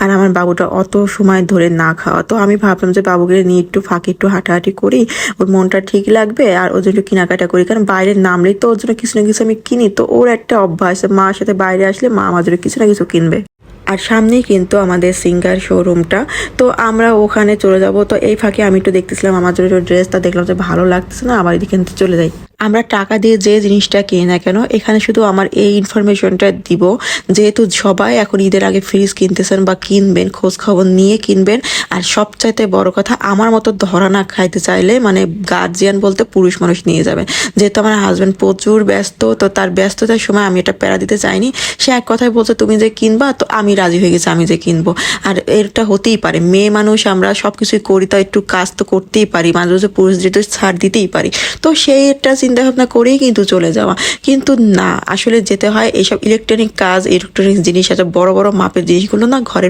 আর আমার বাবুটা অত সময় ধরে না খাওয়া, তো আমি ভাবলাম যে বাবুকে নিয়ে একটু ফাঁকে একটু হাঁটাহাঁটি করি, ওর মনটা ঠিক লাগবে আর ওর জন্য কেনাকাটা করি, কারণ বাইরে নামলেই তো ওর জন্য কিছু না কিছু আমি কিনি। তো ওর একটা অভ্যাস, মার সাথে বাইরে আসলে মা আমার জন্য কিছু না কিছু কিনবে। আর সামনেই কিন্তু আমাদের সিঙ্গার শোরুমটা, তো আমরা ওখানে চলে যাব। তো এই ফাঁকে আমি একটু দেখতেছিলাম আমার জন্য ড্রেসটা, দেখলাম যে ভালো লাগতেছে না, আবার এদিকে চলে যাই। আমরা টাকা দিয়ে যে জিনিসটা কিনি না কেন, এখানে শুধু আমার এই ইনফরমেশনটা দিব, যেহেতু সবাই এখন ঈদের আগে ফ্রিজ কিনতেছেন বা কিনবেন, খোঁজ খবর নিয়ে কিনবেন। আর সবচাইতে বড় কথা, আমার মতো ধরা না খাইতে চাইলে মানে গার্জিয়ান বলতে পুরুষ মানুষ নিয়ে যাবেন। যেহেতু আমার হাজব্যান্ড প্রচুর ব্যস্ত, তো তার ব্যস্ততার সময় আমি এটা প্যারা দিতে চাইনি। সে এক কথায় বলছে তুমি যে কিনবা, তো আমি রাজি হয়ে গেছি আমি যে কিনবো। আর এটা হতেই পারে, মেয়ে মানুষ আমরা সব কিছুই করি, তো একটু কাজ তো করতেই পারি, মাঝে মাঝে পুরুষ যেহেতু ছাড় দিতেই পারি। তো সেইটা চিন্তা ভাবনা করেই কিন্তু চলে যাওয়া। কিন্তু না, আসলে যেতে হয় এইসব ইলেকট্রনিক কাজ, ইলেকট্রনিক জিনিস, একটা বড় বড় মাপের জিনিসগুলো না ঘরে